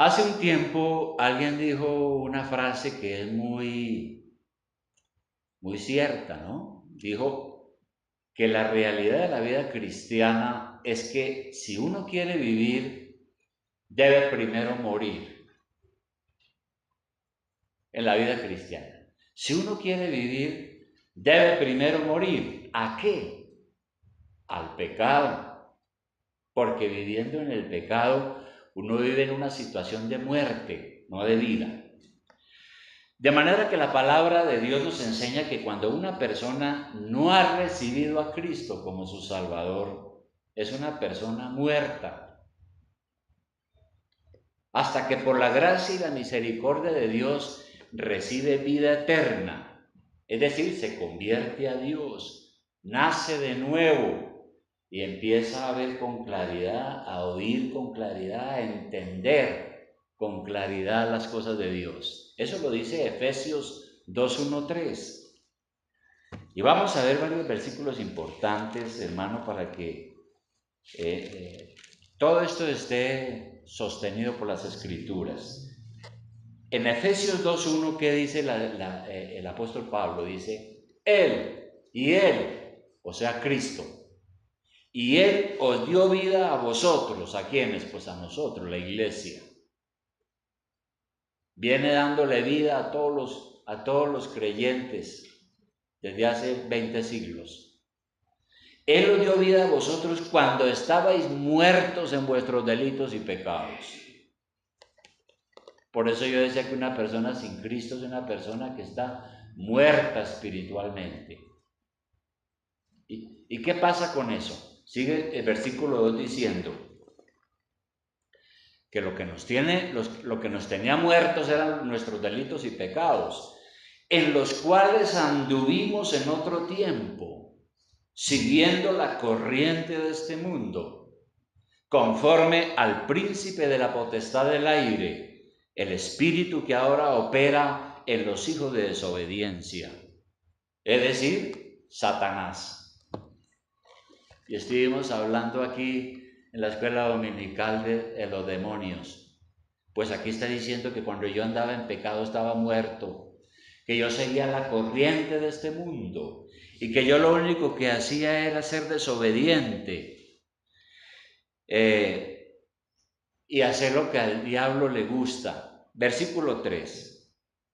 Hace un tiempo alguien dijo una frase que es muy cierta, ¿no? Dijo que la realidad de la vida cristiana es que si uno quiere vivir, debe primero morir en la vida cristiana. Si uno quiere vivir, debe primero morir. ¿A qué? Al pecado. Porque viviendo en el pecado, uno vive en una situación de muerte, no de vida. De manera que la palabra de Dios nos enseña que cuando una persona no ha recibido a Cristo como su Salvador, es una persona muerta. Hasta que por la gracia y la misericordia de Dios recibe vida eterna. Es decir, se convierte a Dios, nace de nuevo y empieza a ver con claridad, a oír con claridad, a entender con claridad las cosas de Dios. Eso lo dice Efesios 2:1-3. Y vamos a ver varios versículos importantes, hermano, para que todo esto esté sostenido por las Escrituras. En Efesios 2:1, ¿qué dice el apóstol Pablo? Dice, Él, o sea, Cristo. Y Él os dio vida a vosotros. ¿A quiénes? Pues a nosotros, la iglesia. Viene dándole vida a todos los creyentes desde hace 20 siglos. Él os dio vida a vosotros cuando estabais muertos en vuestros delitos y pecados. Por eso yo decía que una persona sin Cristo es una persona que está muerta espiritualmente. ¿Y qué pasa con eso? Sigue el versículo 2 diciendo que lo que nos tenía muertos eran nuestros delitos y pecados, en los cuales anduvimos en otro tiempo, siguiendo la corriente de este mundo, conforme al príncipe de la potestad del aire, el espíritu que ahora opera en los hijos de desobediencia, es decir, Satanás. Y estuvimos hablando aquí en la escuela dominical de los demonios. Pues aquí está diciendo que cuando yo andaba en pecado estaba muerto, que yo seguía la corriente de este mundo y que yo lo único que hacía era ser desobediente y hacer lo que al diablo le gusta. Versículo 3.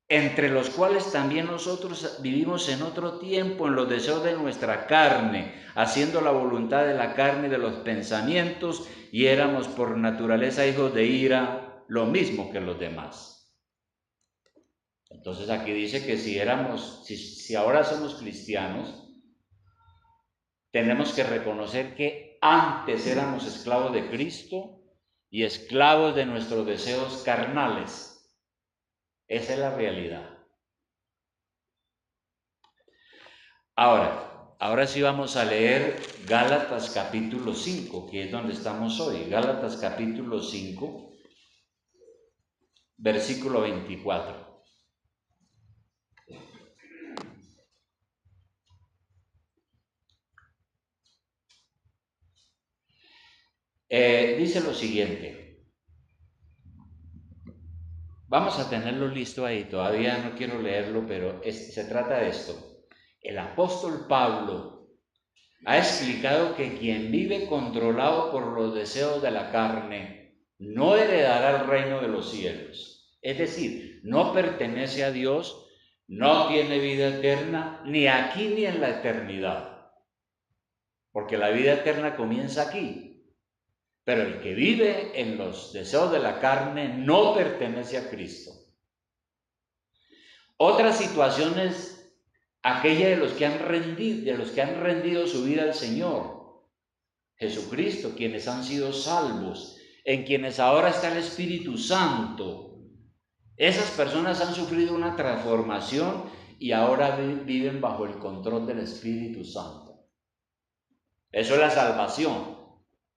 Entre los cuales también nosotros vivimos en otro tiempo en los deseos de nuestra carne, haciendo la voluntad de la carne y de los pensamientos, y éramos por naturaleza hijos de ira, lo mismo que los demás. Entonces aquí dice que si ahora somos cristianos, tenemos que reconocer que antes éramos esclavos de Cristo y esclavos de nuestros deseos carnales. Esa es la realidad. Ahora sí vamos a leer Gálatas capítulo 5, que es donde estamos hoy. Gálatas capítulo 5, versículo 24. Dice lo siguiente. Vamos a tenerlo listo ahí, todavía no quiero leerlo, pero se trata de esto. El apóstol Pablo ha explicado que quien vive controlado por los deseos de la carne no heredará el reino de los cielos. Es decir, no pertenece a Dios, no tiene vida eterna, ni aquí ni en la eternidad. Porque la vida eterna comienza aquí. Pero el que vive en los deseos de la carne no pertenece a Cristo. Otra situación es aquella de los que han rendido su vida al Señor Jesucristo, quienes han sido salvos, en quienes ahora está el Espíritu Santo. Esas personas han sufrido una transformación y ahora viven bajo el control del Espíritu Santo. Eso es la salvación.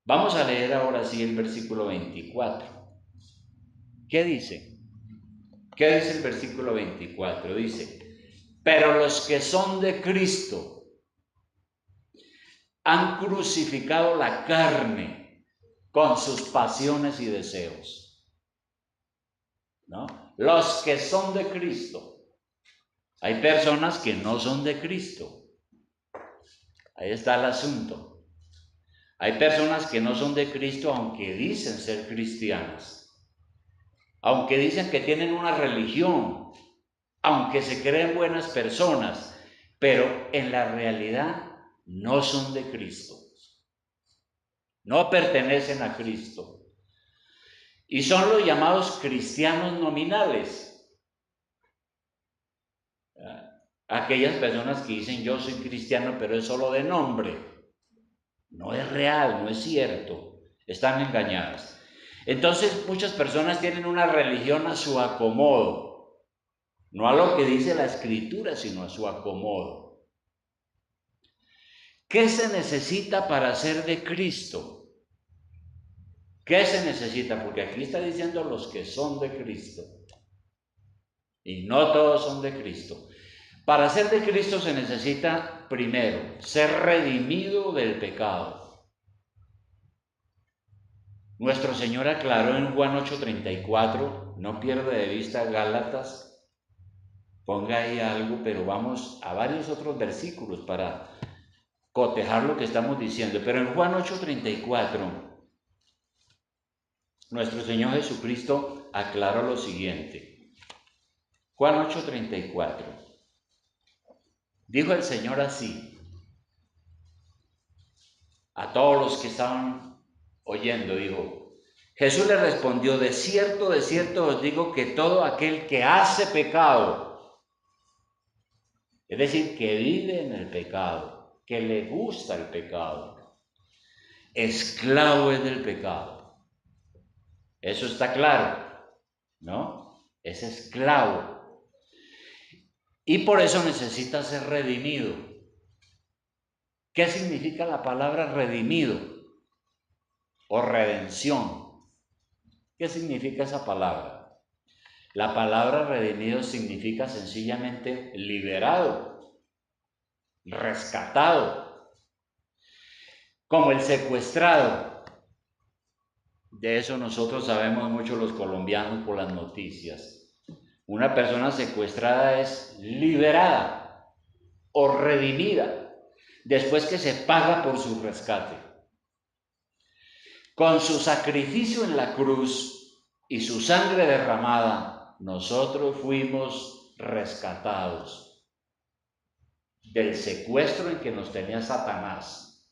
Vamos a leer ahora sí el versículo 24. ¿Qué dice? ¿Qué dice el versículo 24? Dice, pero los que son de Cristo han crucificado la carne con sus pasiones y deseos. ¿no? Los que son de Cristo. Hay personas que no son de Cristo. Ahí está el asunto. Hay personas que no son de Cristo aunque dicen ser cristianas, aunque dicen que tienen una religión, aunque se creen buenas personas, pero en la realidad no son de Cristo, no pertenecen a Cristo. Y son los llamados cristianos nominales. Aquellas personas que dicen yo soy cristiano, pero es solo de nombre. No es real, no es cierto. Están engañadas. Entonces muchas personas tienen una religión a su acomodo. No a lo que dice la Escritura, sino a su acomodo. ¿Qué se necesita para ser de Cristo? ¿Qué se necesita? Porque aquí está diciendo los que son de Cristo. Y no todos son de Cristo. Para ser de Cristo se necesita, primero, ser redimido del pecado. Nuestro Señor aclaró en Juan 8:34, no pierda de vista Gálatas, ponga ahí algo, pero vamos a varios otros versículos para cotejar lo que estamos diciendo. Pero en Juan 8:34, nuestro Señor Jesucristo aclaró lo siguiente. Juan 8:34. Dijo el Señor así a todos los que estaban oyendo, dijo, Jesús le respondió, de cierto os digo que todo aquel que hace pecado, es decir, que vive en el pecado, que le gusta el pecado, esclavo es del pecado. Eso está claro, ¿no? Es esclavo. Y por eso necesita ser redimido. ¿Qué significa la palabra redimido o redención? ¿Qué significa esa palabra? La palabra redimido significa sencillamente liberado, rescatado, como el secuestrado. De eso nosotros sabemos mucho los colombianos por las noticias. Una persona secuestrada es liberada o redimida después que se paga por su rescate. Con su sacrificio en la cruz y su sangre derramada, nosotros fuimos rescatados del secuestro en que nos tenía Satanás.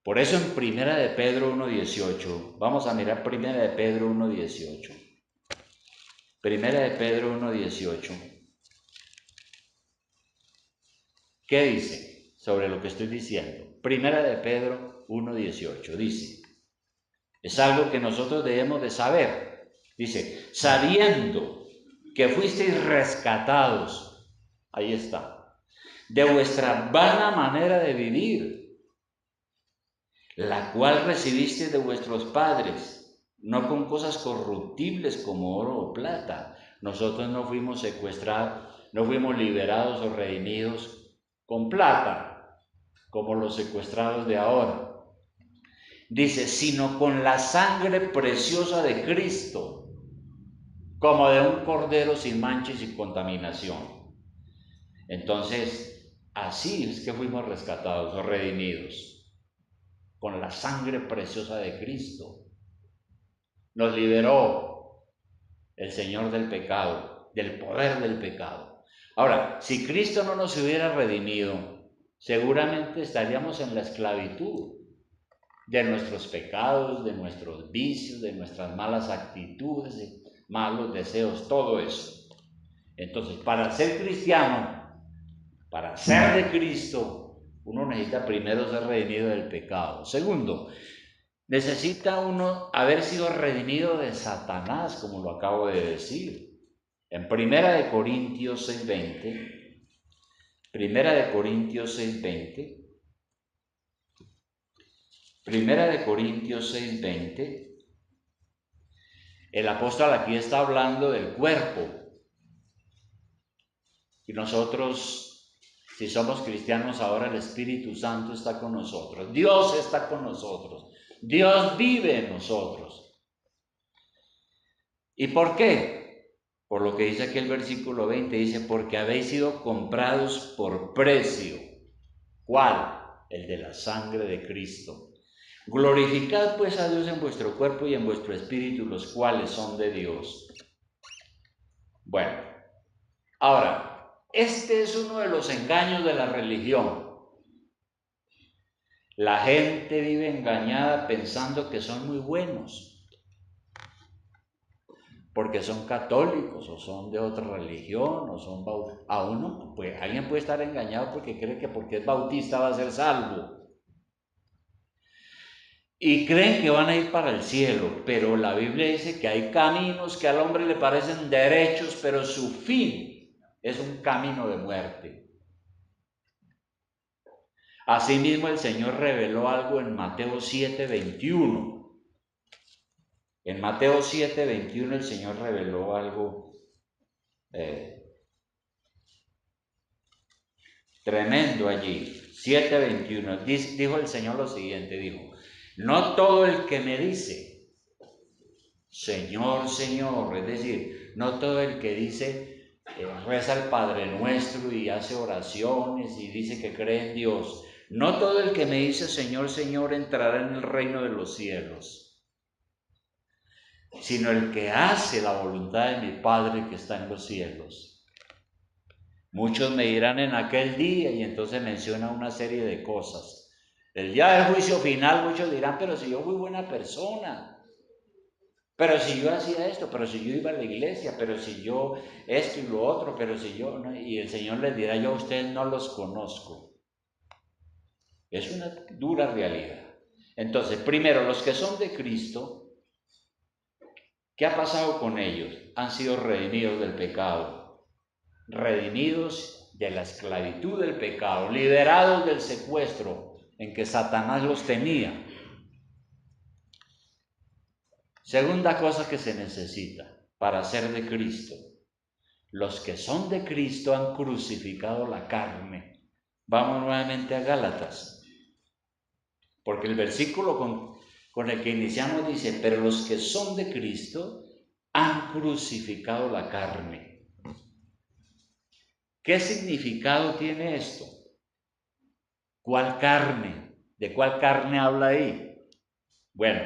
Por eso en Primera de Pedro 1:18, vamos a mirar Primera de Pedro 1:18. Primera de Pedro 1:18. ¿Qué dice sobre lo que estoy diciendo? Primera de Pedro 1:18 dice, es algo que nosotros debemos de saber. Dice, sabiendo que fuisteis rescatados, ahí está, de vuestra vana manera de vivir, la cual recibisteis de vuestros padres, no con cosas corruptibles como oro o plata. Nosotros no fuimos secuestrados, no fuimos liberados o redimidos con plata, como los secuestrados de ahora. Dice, sino con la sangre preciosa de Cristo, como de un cordero sin mancha y sin contaminación. Entonces, así es que fuimos rescatados o redimidos, con la sangre preciosa de Cristo. Nos liberó el Señor del pecado, del poder del pecado. Ahora, si Cristo no nos hubiera redimido, seguramente estaríamos en la esclavitud de nuestros pecados, de nuestros vicios, de nuestras malas actitudes, de malos deseos, todo eso. Entonces, para ser cristiano, para ser de Cristo, uno necesita primero ser redimido del pecado. Segundo, necesita uno haber sido redimido de Satanás, como lo acabo de decir. En Primera de Corintios 6:20, Primera de Corintios 6:20, Primera de Corintios 6:20, el apóstol aquí está hablando del cuerpo. Y nosotros, si somos cristianos ahora, el Espíritu Santo está con nosotros. Dios está con nosotros. Dios vive en nosotros. ¿Y por qué? Por lo que dice aquí el versículo 20, dice, porque habéis sido comprados por precio. ¿Cuál? El de la sangre de Cristo. Glorificad pues a Dios en vuestro cuerpo y en vuestro espíritu, los cuales son de Dios. Bueno, ahora, este es uno de los engaños de la religión. La gente vive engañada pensando que son muy buenos, porque son católicos o son de otra religión o son a uno, pues alguien puede estar engañado porque cree que porque es bautista va a ser salvo. Y creen que van a ir para el cielo, pero la Biblia dice que hay caminos que al hombre le parecen derechos, pero su fin es un camino de muerte. Asimismo, el Señor reveló algo en Mateo 7:21. En Mateo 7:21 el Señor reveló algo tremendo allí. 7:21. Dijo el Señor lo siguiente, dijo, no todo el que me dice, Señor, Señor, es decir, no todo el que dice, reza el Padre Nuestro y hace oraciones y dice que cree en Dios, no todo el que me dice, Señor, Señor, entrará en el reino de los cielos, sino el que hace la voluntad de mi Padre que está en los cielos. Muchos me dirán en aquel día, y entonces menciona una serie de cosas. El día del juicio final, muchos dirán, pero si yo fui buena persona, pero si yo hacía esto, pero si yo iba a la iglesia, pero si yo esto y lo otro, pero si yo, ¿no? Y el Señor les dirá, yo a ustedes no los conozco. Es una dura realidad. Entonces, primero, los que son de Cristo, ¿qué ha pasado con ellos? Han sido redimidos del pecado, redimidos de la esclavitud del pecado, liberados del secuestro en que Satanás los tenía. Segunda cosa que se necesita para ser de Cristo. Los que son de Cristo han crucificado la carne. Vamos nuevamente a Gálatas, porque el versículo con el que iniciamos dice, pero los que son de Cristo han crucificado la carne. ¿Qué significado tiene esto? ¿Cuál carne? ¿De cuál carne habla ahí? Bueno,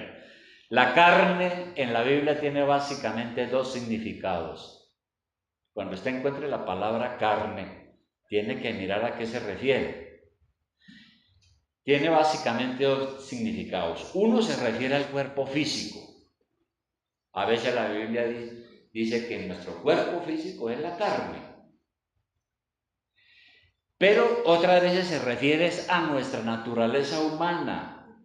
la carne en la Biblia tiene básicamente dos significados. Cuando usted encuentre la palabra carne, tiene que mirar a qué se refiere. Tiene básicamente dos significados. Uno se refiere al cuerpo físico. A veces la Biblia dice que nuestro cuerpo físico es la carne. Pero otras veces se refiere a nuestra naturaleza humana,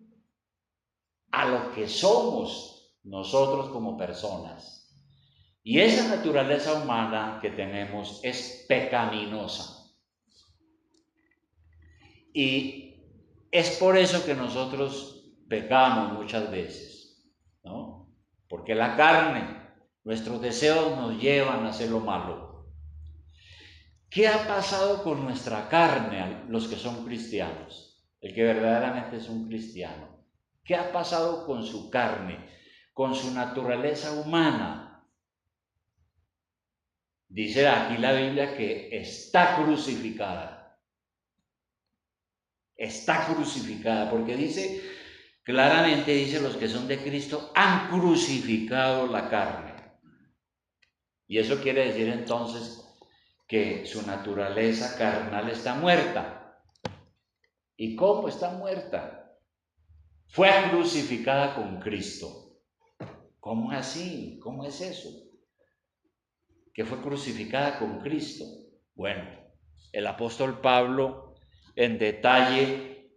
a lo que somos nosotros como personas. Y esa naturaleza humana que tenemos es pecaminosa. Y es por eso que nosotros pecamos muchas veces, ¿no? Porque la carne, nuestros deseos nos llevan a hacer lo malo. ¿Qué ha pasado con nuestra carne, los que son cristianos? El que verdaderamente es un cristiano. ¿Qué ha pasado con su carne, con su naturaleza humana? Dice aquí la Biblia que está crucificada. Está crucificada, porque dice, claramente dice, los que son de Cristo han crucificado la carne. Y eso quiere decir entonces que su naturaleza carnal está muerta. ¿Y cómo está muerta? Fue crucificada con Cristo. ¿Cómo así? ¿Cómo es eso? Que fue crucificada con Cristo. Bueno, el apóstol Pablo en detalle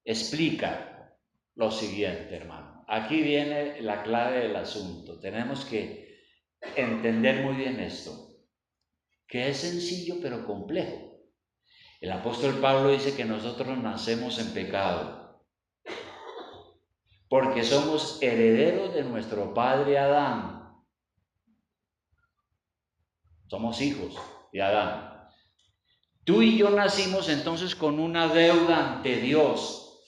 explica lo siguiente, hermano. Aquí viene la clave del asunto. Tenemos que entender muy bien esto, que es sencillo pero complejo. El apóstol Pablo dice que nosotros nacemos en pecado, porque somos herederos de nuestro padre Adán. Somos hijos de Adán. Tú y yo nacimos entonces con una deuda ante Dios.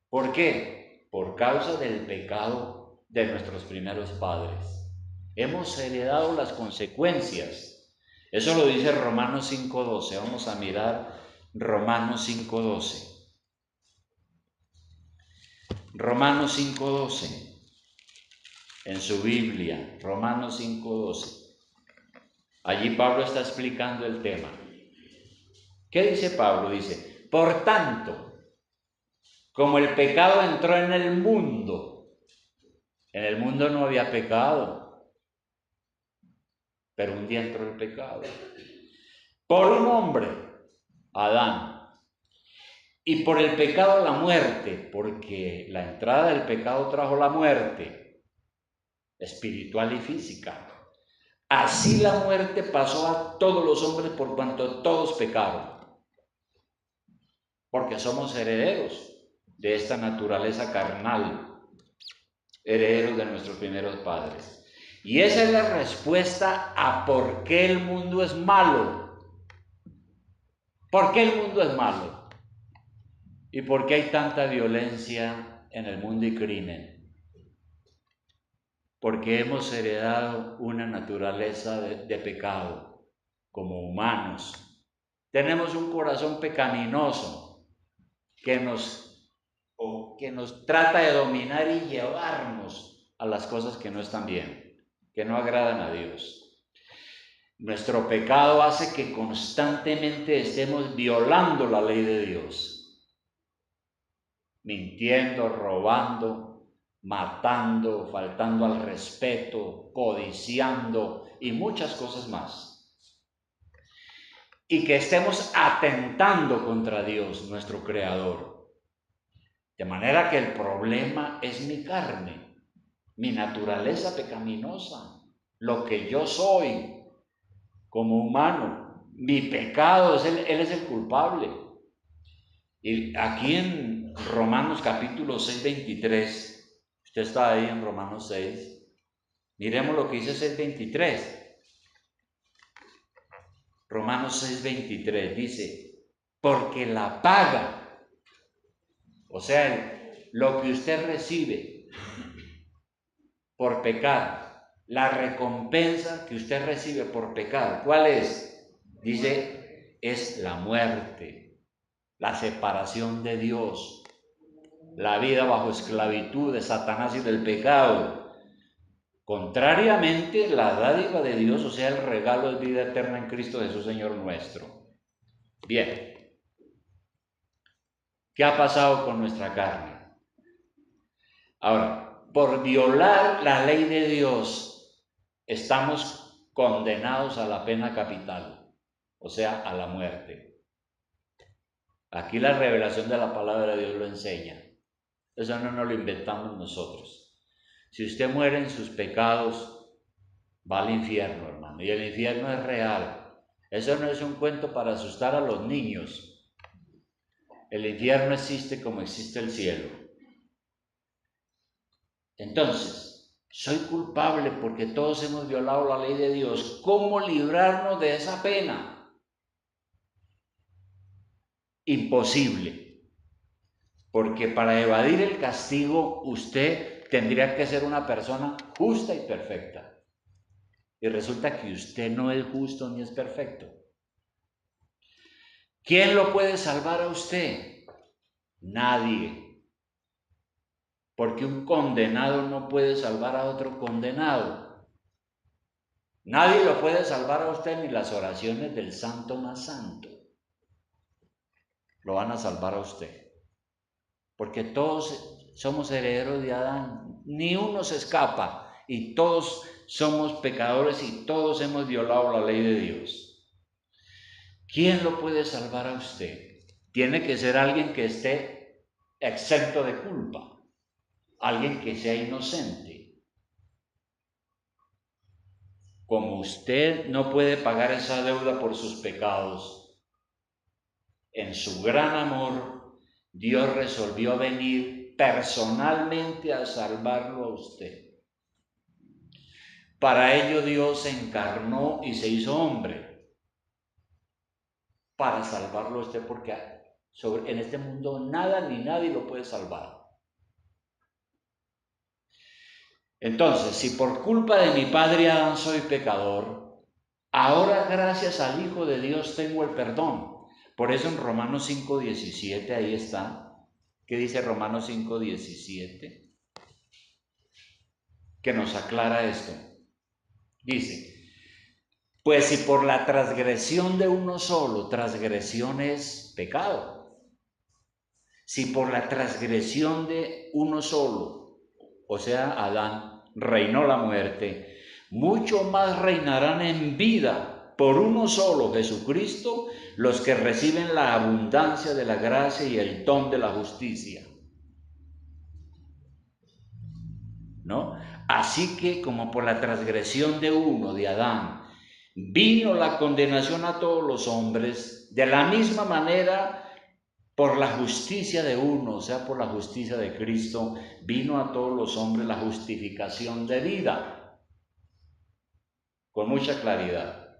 ¿Por qué? Por causa del pecado de nuestros primeros padres. Hemos heredado las consecuencias. Eso lo dice Romanos 5:12. Vamos a mirar Romanos 5:12. Romanos 5:12. En su Biblia, Romanos 5:12. Allí Pablo está explicando el tema. ¿Qué dice Pablo? Dice, por tanto, como el pecado entró en el mundo no había pecado, pero un día entró el pecado. Por un hombre, Adán, y por el pecado la muerte, porque la entrada del pecado trajo la muerte espiritual y física. Así la muerte pasó a todos los hombres por cuanto todos pecaron, porque somos herederos de esta naturaleza carnal, herederos de nuestros primeros padres. Y esa es la respuesta a por qué el mundo es malo. ¿Por qué el mundo es malo? ¿Y por qué hay tanta violencia en el mundo y crimen? Porque hemos heredado una naturaleza de pecado como humanos. Tenemos un corazón pecaminoso que nos trata de dominar y llevarnos a las cosas que no están bien, que no agradan a Dios. Nuestro pecado hace que constantemente estemos violando la ley de Dios, mintiendo, robando, matando, faltando al respeto, codiciando y muchas cosas más. Y que estemos atentando contra Dios, nuestro Creador. De manera que el problema es mi carne, mi naturaleza pecaminosa, lo que yo soy como humano. Mi pecado, Él es el culpable. Y aquí en Romanos capítulo 6, 23, usted está ahí en Romanos 6, miremos lo que dice 6, 23. Romanos 6, 23 dice, porque la paga, o sea, lo que usted recibe por pecar, la recompensa que usted recibe por pecar, ¿cuál es? Dice, es la muerte, la separación de Dios, la vida bajo esclavitud de Satanás y del pecado. Contrariamente, la dádiva de Dios, o sea, el regalo de vida eterna en Cristo Jesús, Señor nuestro. Bien, ¿qué ha pasado con nuestra carne? Ahora, por violar la ley de Dios, estamos condenados a la pena capital, o sea, a la muerte. Aquí la revelación de la palabra de Dios lo enseña. Eso no nos lo inventamos nosotros. Si usted muere en sus pecados, va al infierno, hermano, y el infierno es real. Eso no es un cuento para asustar a los niños. El infierno existe como existe el cielo. Entonces, soy culpable porque todos hemos violado la ley de Dios. ¿Cómo librarnos de esa pena? Imposible. Porque para evadir el castigo, usted tendría que ser una persona justa y perfecta. Y resulta que usted no es justo ni es perfecto. ¿Quién lo puede salvar a usted? Nadie. Porque un condenado no puede salvar a otro condenado. Nadie lo puede salvar a usted, ni las oraciones del santo más santo lo van a salvar a usted. Porque todos somos herederos de Adán. Ni uno se escapa. Y todos somos pecadores y todos hemos violado la ley de Dios. ¿Quién lo puede salvar a usted? Tiene que ser alguien que esté exento de culpa, alguien que sea inocente. Como usted no puede pagar esa deuda por sus pecados, en su gran amor, Dios resolvió venir personalmente a salvarlo a usted. Para ello Dios se encarnó y se hizo hombre, para salvarlo a usted, porque en este mundo nada ni nadie lo puede salvar. Entonces, si por culpa de mi padre Adán soy pecador, ahora gracias al Hijo de Dios tengo el perdón. Por eso en Romanos 5:17, ahí está. ¿Qué dice Romanos 5:17? Que nos aclara esto. Dice, pues si por la transgresión de uno solo, transgresión es pecado. Si por la transgresión de uno solo, o sea, Adán, reinó la muerte, mucho más reinarán en vida por uno solo, Jesucristo, los que reciben la abundancia de la gracia y el don de la justicia. ¿No? Así que como por la transgresión de uno, de Adán, vino la condenación a todos los hombres, de la misma manera, por la justicia de uno, o sea, por la justicia de Cristo, vino a todos los hombres la justificación de vida, con mucha claridad.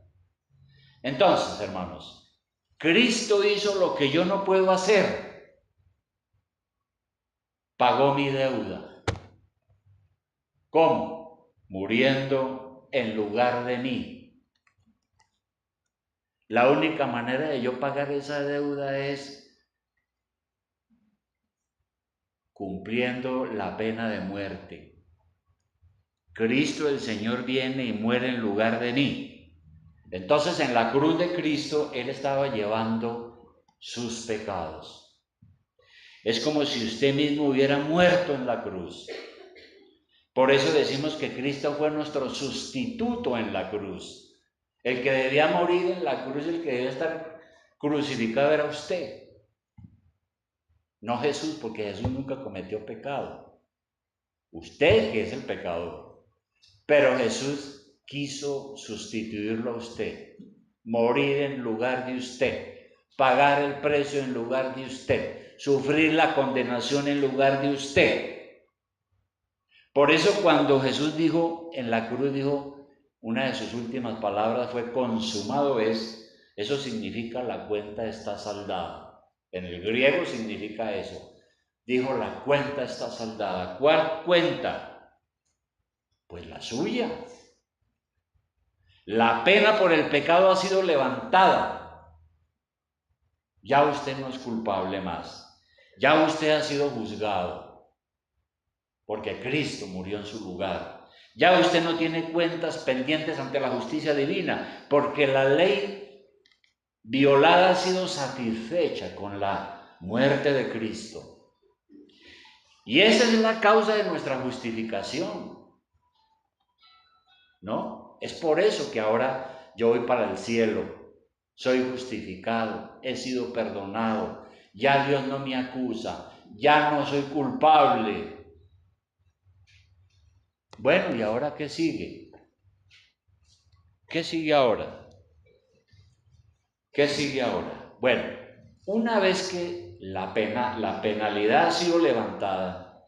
Entonces, hermanos, Cristo hizo lo que yo no puedo hacer, pagó mi deuda. ¿Cómo? Muriendo en lugar de mí. La única manera de yo pagar esa deuda es cumpliendo la pena de muerte. Cristo el Señor viene y muere en lugar de mí. Entonces en la cruz de Cristo Él estaba llevando sus pecados. Es como si usted mismo hubiera muerto en la cruz. Por eso decimos que Cristo fue nuestro sustituto en la cruz. El que debía morir en la cruz, el que debía estar crucificado era usted. No Jesús, porque Jesús nunca cometió pecado. Usted que es el pecador. Pero Jesús quiso sustituirlo a usted, morir en lugar de usted, pagar el precio en lugar de usted, sufrir la condenación en lugar de usted. Por eso cuando Jesús dijo en la cruz, dijo, una de sus últimas palabras fue consumado es, eso significa la cuenta está saldada. En el griego significa eso. Dijo, la cuenta está saldada. ¿Cuál cuenta? Pues la suya. La pena por el pecado ha sido levantada. Ya usted no es culpable más. Ya usted ha sido juzgado. Porque Cristo murió en su lugar. Ya usted no tiene cuentas pendientes ante la justicia divina. Porque la ley violada ha sido satisfecha con la muerte de Cristo. Y esa es la causa de nuestra justificación. ¿No? Es por eso que ahora yo voy para el cielo. Soy justificado, he sido perdonado, ya Dios no me acusa, ya no soy culpable. Bueno, ¿y ahora qué sigue? ¿Qué sigue ahora? ¿Qué sigue ahora? Bueno, una vez que la penalidad ha sido levantada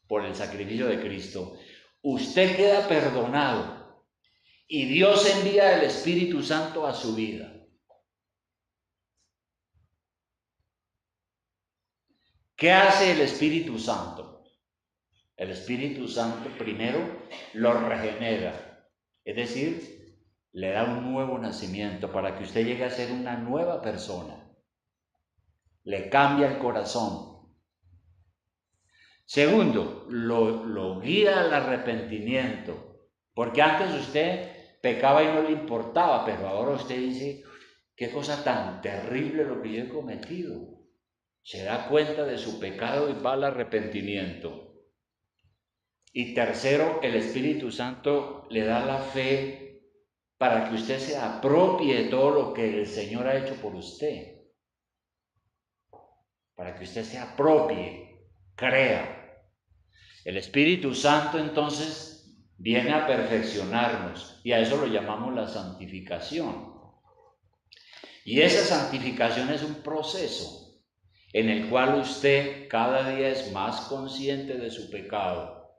por el sacrificio de Cristo, usted queda perdonado y Dios envía el Espíritu Santo a su vida. ¿Qué hace el Espíritu Santo? El Espíritu Santo primero lo regenera, es decir, le da un nuevo nacimiento para que usted llegue a ser una nueva persona. Le cambia el corazón. Segundo, lo guía al arrepentimiento, porque antes usted pecaba y no le importaba, pero ahora usted dice, qué cosa tan terrible lo que yo he cometido. Se da cuenta de su pecado y va al arrepentimiento. Y tercero, el Espíritu Santo le da la fe para que usted se apropie de todo lo que el Señor ha hecho por usted. Para que usted se apropie, crea. El Espíritu Santo entonces viene a perfeccionarnos y a eso lo llamamos la santificación. Y esa santificación es un proceso en el cual usted cada día es más consciente de su pecado.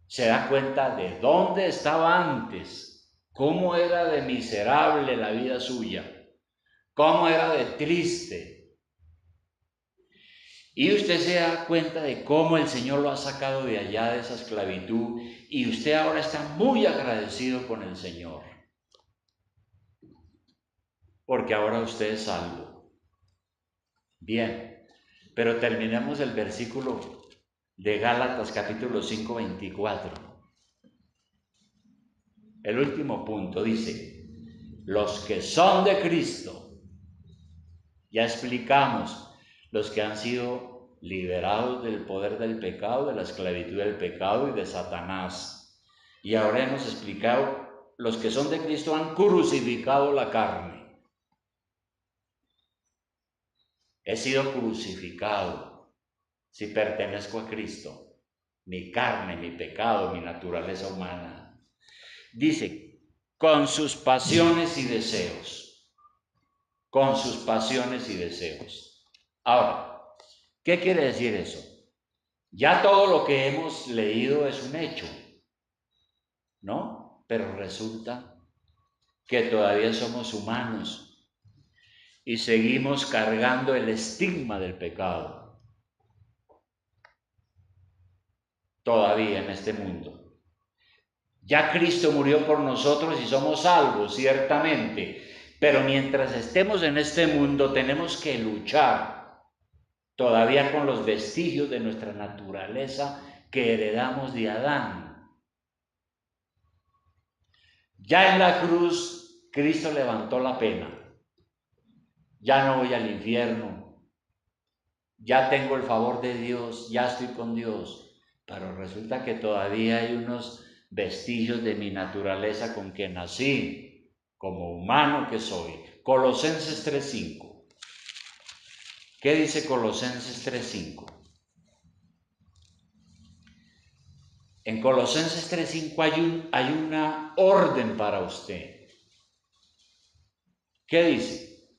Se da cuenta de dónde estaba antes, cómo era de miserable la vida suya, cómo era de triste. Y usted se da cuenta de cómo el Señor lo ha sacado de allá, de esa esclavitud, y usted ahora está muy agradecido con el Señor, porque ahora usted es salvo. Bien, pero terminemos el versículo de Gálatas capítulo 5, 24. El último punto dice, los que son de Cristo, ya explicamos, los que han sido liberados del poder del pecado, de la esclavitud del pecado y de Satanás. Y ahora hemos explicado, los que son de Cristo han crucificado la carne. He sido crucificado si pertenezco a Cristo. Mi carne, mi pecado, mi naturaleza humana. Dice, con sus pasiones y deseos. Con sus pasiones y deseos. Ahora, ¿qué quiere decir eso? Ya todo lo que hemos leído es un hecho, ¿no? Pero resulta que todavía somos humanos y seguimos cargando el estigma del pecado. Todavía en este mundo. Ya Cristo murió por nosotros y somos salvos, ciertamente. Pero mientras estemos en este mundo tenemos que luchar todavía con los vestigios de nuestra naturaleza que heredamos de Adán. Ya en la cruz Cristo levantó la pena. Ya no voy al infierno. Ya tengo el favor de Dios, ya estoy con Dios. Pero resulta que todavía hay unos vestigios de mi naturaleza con que nací, como humano que soy. Colosenses 3:5. ¿Qué dice Colosenses 3:5? En Colosenses 3:5 hay una orden para usted. ¿Qué dice?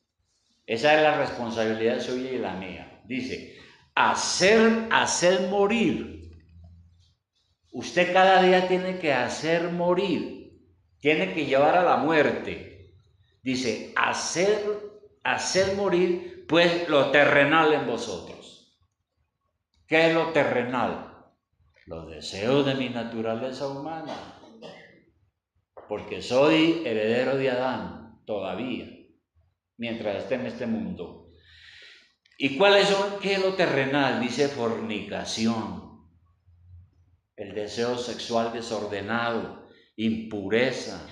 Esa es la responsabilidad suya y la mía. Dice, hacer morir. Usted cada día tiene que hacer morir, tiene que llevar a la muerte. Dice, hacer morir, pues, lo terrenal en vosotros. ¿Qué es lo terrenal? Los deseos de mi naturaleza humana. Porque soy heredero de Adán todavía, mientras esté en este mundo. ¿Y cuáles son? ¿Qué es lo terrenal? Dice fornicación. El deseo sexual desordenado, impureza,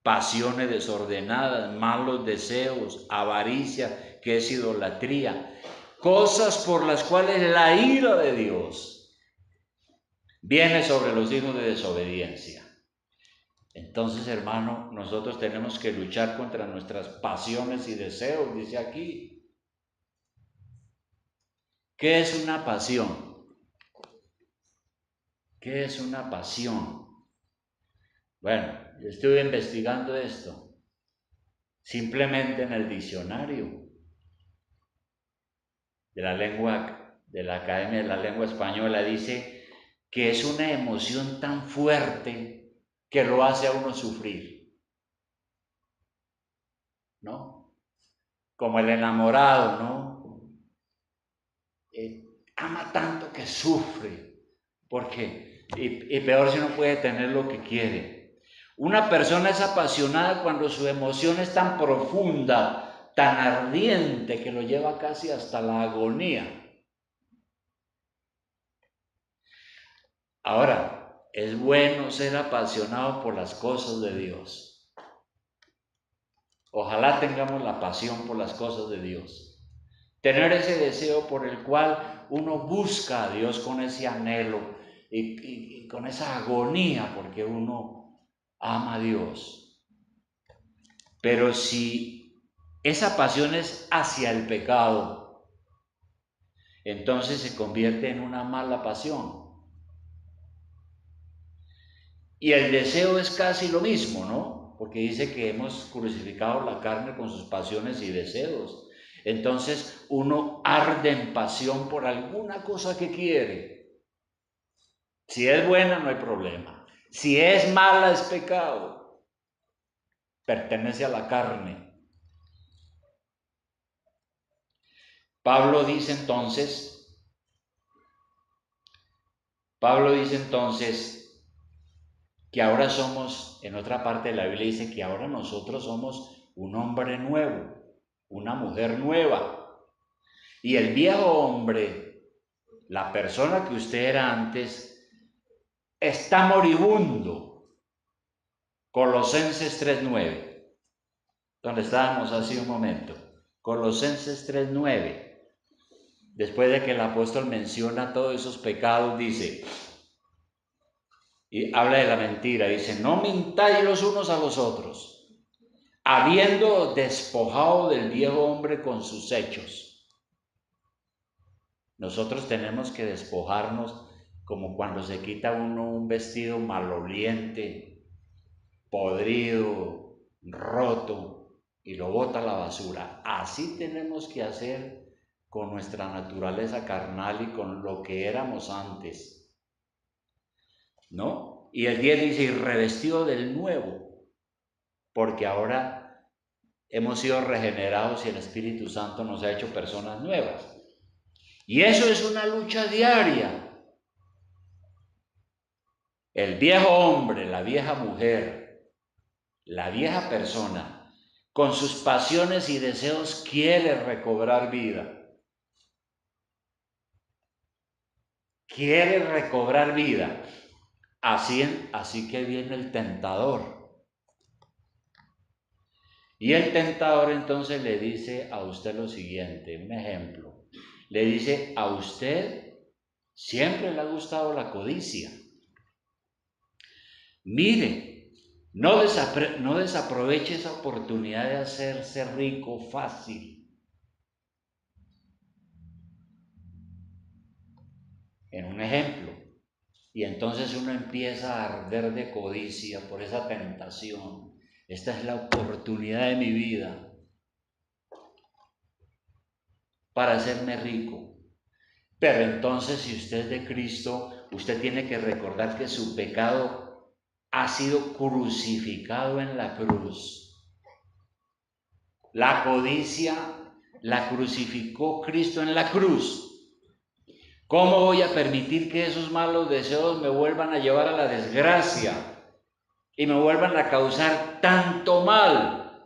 pasiones desordenadas, malos deseos, avaricia, que es idolatría, cosas por las cuales la ira de Dios viene sobre los hijos de desobediencia. Entonces, hermano, nosotros tenemos que luchar contra nuestras pasiones y deseos, dice aquí. ¿Qué es una pasión? ¿Qué es una pasión? Bueno, yo estuve investigando esto, simplemente en el diccionario de la lengua, de la Academia de la Lengua Española, dice que es una emoción tan fuerte que lo hace a uno sufrir, ¿no? Como el enamorado, ¿no? Ama tanto que sufre, porque, y peor si no puede tener lo que quiere. Una persona es apasionada cuando su emoción es tan profunda, tan ardiente, que lo lleva casi hasta la agonía. Ahora, es bueno ser apasionado por las cosas de Dios. Ojalá tengamos la pasión por las cosas de Dios. Tener ese deseo por el cual uno busca a Dios con ese anhelo y con esa agonía porque uno ama a Dios. Pero si esa pasión es hacia el pecado, entonces se convierte en una mala pasión. Y el deseo es casi lo mismo, ¿no? Porque dice que hemos crucificado la carne con sus pasiones y deseos. Entonces uno arde en pasión por alguna cosa que quiere. Si es buena, no hay problema. Si es mala, es pecado. Pertenece a la carne. Pablo dice entonces Pablo dice entonces que ahora somos, en otra parte de la Biblia dice que ahora nosotros somos un hombre nuevo, una mujer nueva. Y el viejo hombre, la persona que usted era antes, está moribundo. Colosenses 3:9, donde estábamos hace un momento. Colosenses 3:9. Después de que el apóstol menciona todos esos pecados, dice, y habla de la mentira, dice, no mintáis los unos a los otros, habiendo despojado del viejo hombre con sus hechos. Nosotros tenemos que despojarnos como cuando se quita uno un vestido maloliente, podrido, roto, y lo bota a la basura. Así tenemos que hacer con nuestra naturaleza carnal y con lo que éramos antes, ¿no? Y el 10 dice, y revestido del nuevo, porque ahora hemos sido regenerados y el Espíritu Santo nos ha hecho personas nuevas. Y eso es una lucha diaria. El viejo hombre, la vieja mujer, la vieja persona, con sus pasiones y deseos quiere recobrar vida. Quiere recobrar vida. Así que viene el tentador. Y el tentador entonces le dice a usted lo siguiente, un ejemplo. Le dice, a usted siempre le ha gustado la codicia. Mire, no desaproveche esa oportunidad de hacerse rico fácil. En un ejemplo. Y entonces uno empieza a arder de codicia por esa tentación. Esta es la oportunidad de mi vida para hacerme rico. Pero entonces, si usted es de Cristo, usted tiene que recordar que su pecado ha sido crucificado en la cruz. La codicia la crucificó Cristo en la cruz. ¿Cómo voy a permitir que esos malos deseos me vuelvan a llevar a la desgracia y me vuelvan a causar tanto mal?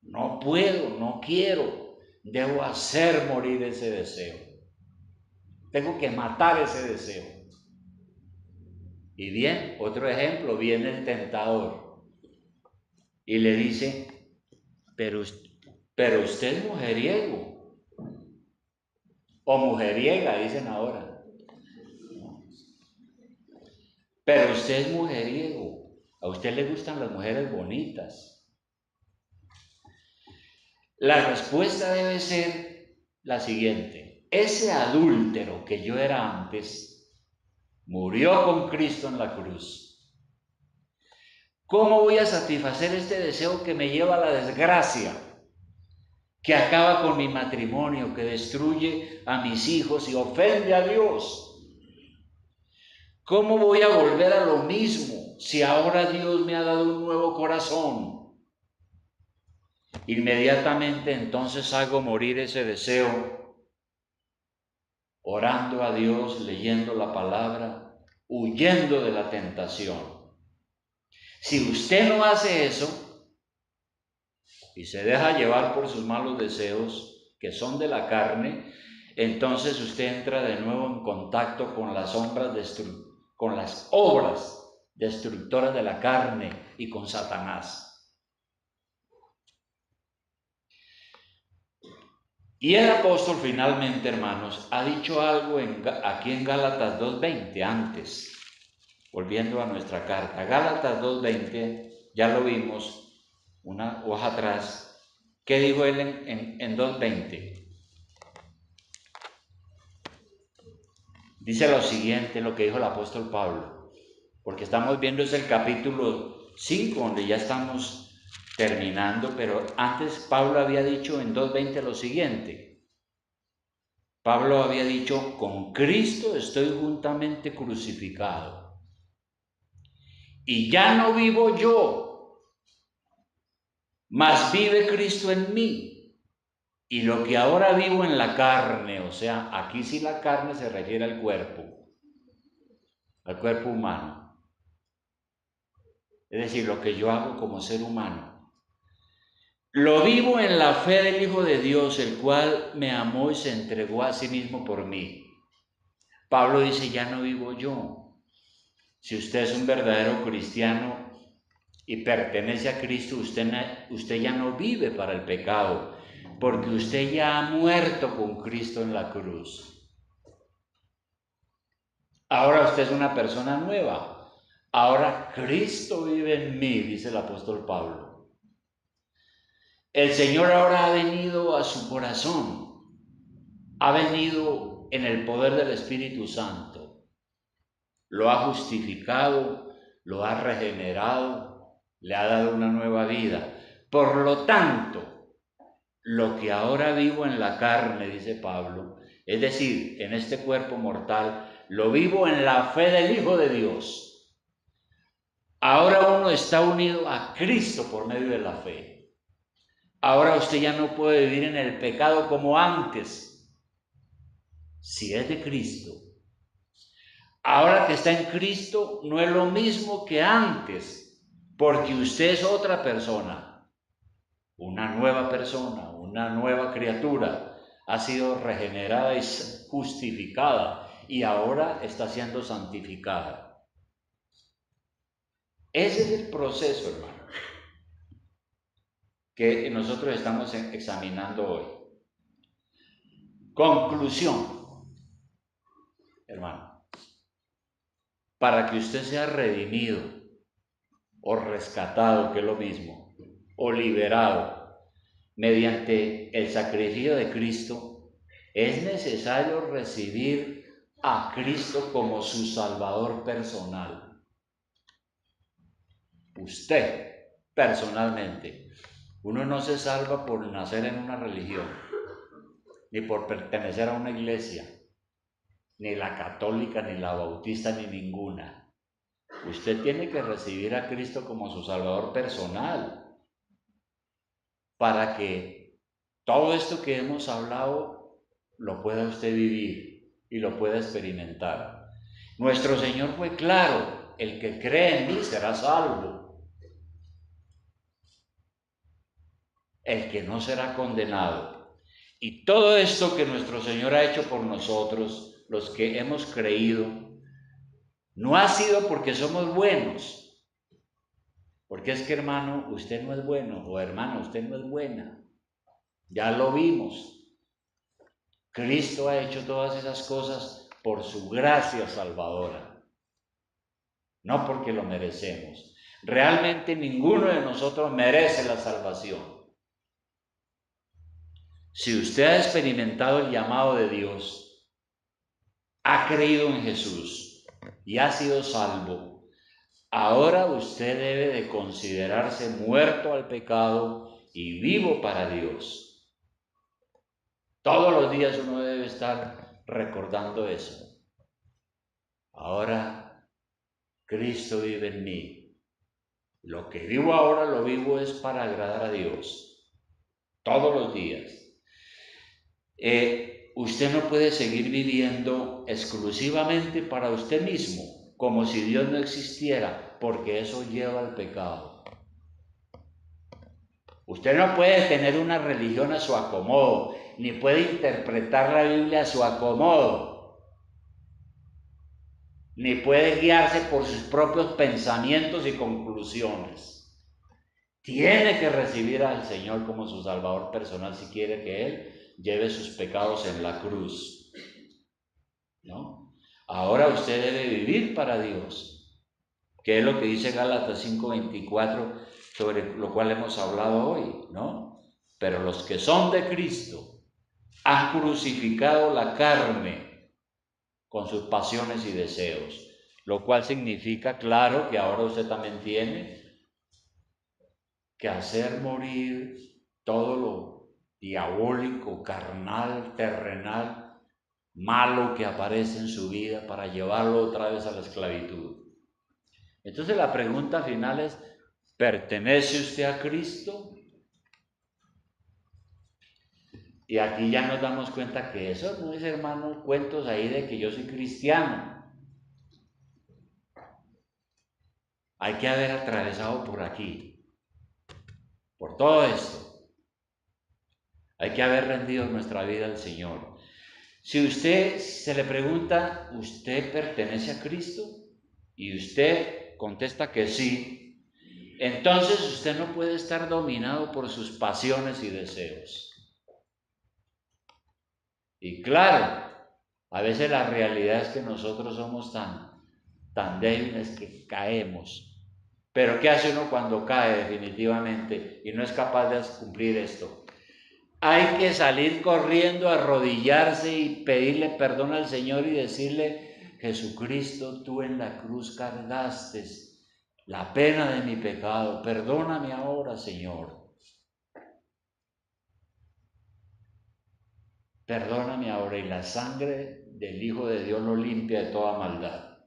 No puedo, no quiero. Debo hacer morir ese deseo. Tengo que matar ese deseo. Y bien, otro ejemplo, viene el tentador y le dice, pero usted es mujeriego o mujeriega, dicen ahora. Pero usted es mujeriego, a usted le gustan las mujeres bonitas. La respuesta debe ser la siguiente: ese adúltero que yo era antes murió con Cristo en la cruz. ¿Cómo voy a satisfacer este deseo que me lleva a la desgracia, que acaba con mi matrimonio, que destruye a mis hijos y ofende a Dios? ¿Cómo voy a volver a lo mismo si ahora Dios me ha dado un nuevo corazón? Inmediatamente entonces hago morir ese deseo, orando a Dios, leyendo la palabra, huyendo de la tentación. Si usted no hace eso y se deja llevar por sus malos deseos, que son de la carne, entonces usted entra de nuevo en contacto con las obras destructoras de la carne y con Satanás. Y el apóstol finalmente, hermanos, ha dicho algo aquí en Gálatas 2:20 antes, volviendo a nuestra carta. Gálatas 2:20, ya lo vimos, una hoja atrás. ¿Qué dijo él en 2:20? Dice lo siguiente, lo que dijo el apóstol Pablo, porque estamos viendo es el capítulo 5, donde ya estamos terminando, pero antes Pablo había dicho en 2:20 lo siguiente. Pablo había dicho, con Cristo estoy juntamente crucificado. Y ya no vivo yo, mas vive Cristo en mí. Y lo que ahora vivo en la carne, o sea, aquí sí la carne se refiere al cuerpo. al cuerpo humano. Es decir, lo que yo hago como ser humano. Lo vivo en la fe del Hijo de Dios, el cual me amó y se entregó a sí mismo por mí. Pablo dice, ya no vivo yo. Si usted es un verdadero cristiano y pertenece a Cristo, usted ya no vive para el pecado, porque usted ya ha muerto con Cristo en la cruz. Ahora usted es una persona nueva. Ahora Cristo vive en mí, dice el apóstol Pablo. El Señor ahora ha venido a su corazón, ha venido en el poder del Espíritu Santo, lo ha justificado, lo ha regenerado, le ha dado una nueva vida. Por lo tanto, lo que ahora vivo en la carne, dice Pablo, es decir, en este cuerpo mortal, lo vivo en la fe del Hijo de Dios. Ahora uno está unido a Cristo por medio de la fe. Ahora usted ya no puede vivir en el pecado como antes, si es de Cristo. Ahora que está en Cristo no es lo mismo que antes, porque usted es otra persona, una nueva criatura, ha sido regenerada y justificada y ahora está siendo santificada. Ese es el proceso, hermano, que nosotros estamos examinando hoy. Conclusión, hermano, para que usted sea redimido o rescatado, que es lo mismo, o liberado mediante el sacrificio de Cristo, es necesario recibir a Cristo como su Salvador personal. Usted, personalmente, uno no se salva por nacer en una religión, ni por pertenecer a una iglesia, ni la católica, ni la bautista, ni ninguna. Usted tiene que recibir a Cristo como su Salvador personal para que todo esto que hemos hablado lo pueda usted vivir y lo pueda experimentar. Nuestro Señor fue claro, el que cree en mí será salvo, el que no será condenado. Y todo esto que nuestro Señor ha hecho por nosotros, los que hemos creído, no ha sido porque somos buenos, porque es que hermano, usted no es bueno, o hermano, usted no es buena, ya lo vimos. Cristo ha hecho todas esas cosas por su gracia salvadora, no porque lo merecemos. Realmente ninguno de nosotros merece la salvación. Si usted ha experimentado el llamado de Dios, ha creído en Jesús y ha sido salvo, ahora usted debe de considerarse muerto al pecado y vivo para Dios. Todos los días uno debe estar recordando eso. Ahora Cristo vive en mí. Lo que vivo ahora lo vivo es para agradar a Dios. Todos los días. Usted no puede seguir viviendo exclusivamente para usted mismo, como si Dios no existiera, porque eso lleva al pecado. Usted no puede tener una religión a su acomodo, ni puede interpretar la Biblia a su acomodo, ni puede guiarse por sus propios pensamientos y conclusiones. Tiene que recibir al Señor como su Salvador personal si quiere que Él lleve sus pecados en la cruz, ¿no? Ahora usted debe vivir para Dios, que es lo que dice Gálatas 5:24, sobre lo cual hemos hablado hoy, ¿no? Pero los que son de Cristo han crucificado la carne con sus pasiones y deseos, lo cual significa, claro, que ahora usted también tiene que hacer morir todo lo diabólico, carnal, terrenal, malo que aparece en su vida para llevarlo otra vez a la esclavitud. Entonces la pregunta final es, ¿pertenece usted a Cristo? Y aquí ya nos damos cuenta que eso no es, hermano, cuentos ahí de que yo soy cristiano. hay que haber atravesado por aquí, por todo esto. Hay que haber rendido nuestra vida al Señor. Si usted se le pregunta, ¿usted pertenece a Cristo? Y usted contesta que sí, entonces usted no puede estar dominado por sus pasiones y deseos. Y claro, a veces la realidad es que nosotros somos tan débiles que caemos. Pero ¿qué hace uno cuando cae definitivamente y no es capaz de cumplir esto? Hay que salir corriendo, arrodillarse y pedirle perdón al Señor y decirle, Jesucristo, tú en la cruz cargaste la pena de mi pecado, perdóname ahora, Señor. Perdóname ahora, y la sangre del Hijo de Dios lo limpia de toda maldad,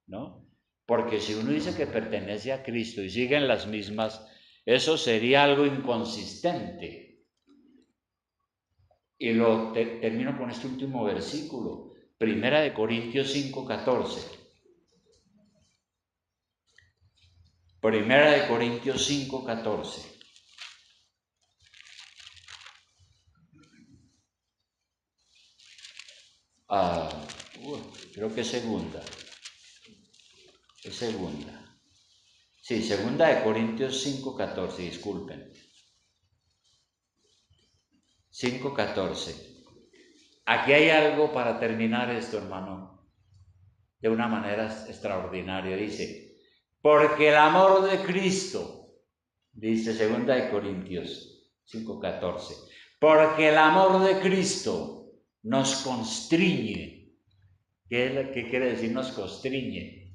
¿no? Porque si uno dice que pertenece a Cristo y sigue en las mismas, eso sería algo inconsistente. Y termino con este último versículo, 1 Corintios 5:14. 1 Corintios 5:14. Creo que es segunda. Es segunda. Sí, 2 Corintios 5:14, disculpen. 5:14. Aquí hay algo para terminar esto, hermano, de una manera extraordinaria. Dice, porque el amor de Cristo, dice 2 Corintios 5:14, porque el amor de Cristo nos constriñe. ¿Qué quiere decir nos constriñe?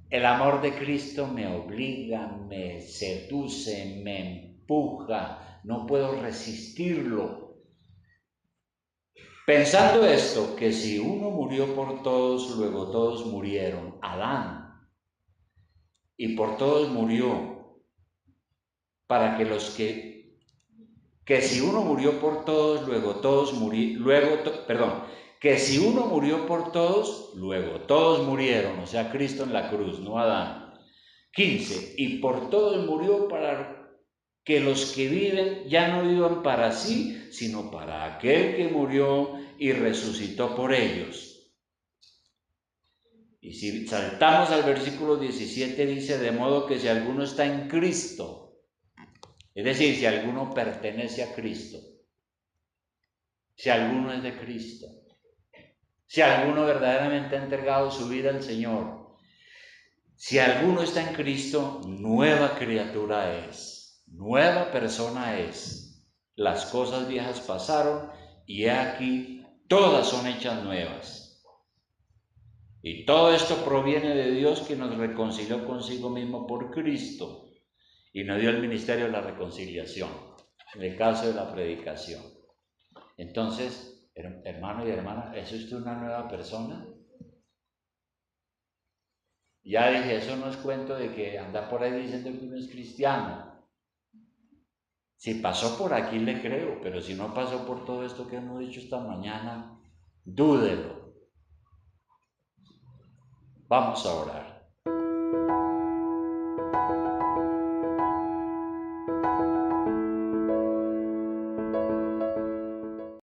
El amor de Cristo me obliga, me seduce, me empuja, no puedo resistirlo. Pensando esto, que si uno murió por todos, luego todos murieron, Adán, y por todos murió, para que los que si uno murió por todos, luego todos murieron, que si uno murió por todos, luego todos murieron, o sea, Cristo en la cruz, no Adán. 15, y por todos murió para que los que viven ya no vivan para sí, sino para aquel que murió y resucitó por ellos. Y si saltamos al versículo 17, dice, de modo que si alguno está en Cristo, es decir, si alguno pertenece a Cristo, si alguno es de Cristo, si alguno verdaderamente ha entregado su vida al Señor, si alguno está en Cristo, nueva criatura es, nueva persona es. Las cosas viejas pasaron y he aquí, todas son hechas nuevas. Y todo esto proviene de Dios, que nos reconcilió consigo mismo por Cristo y nos dio el ministerio de la reconciliación, en el caso de la predicación. Entonces, hermano y hermana, ¿es usted una nueva persona? Ya dije, eso no es cuento de que anda por ahí diciendo que uno es cristiano. Si pasó por aquí le creo, pero si no pasó por todo esto que hemos dicho esta mañana, dúdelo. Vamos a orar.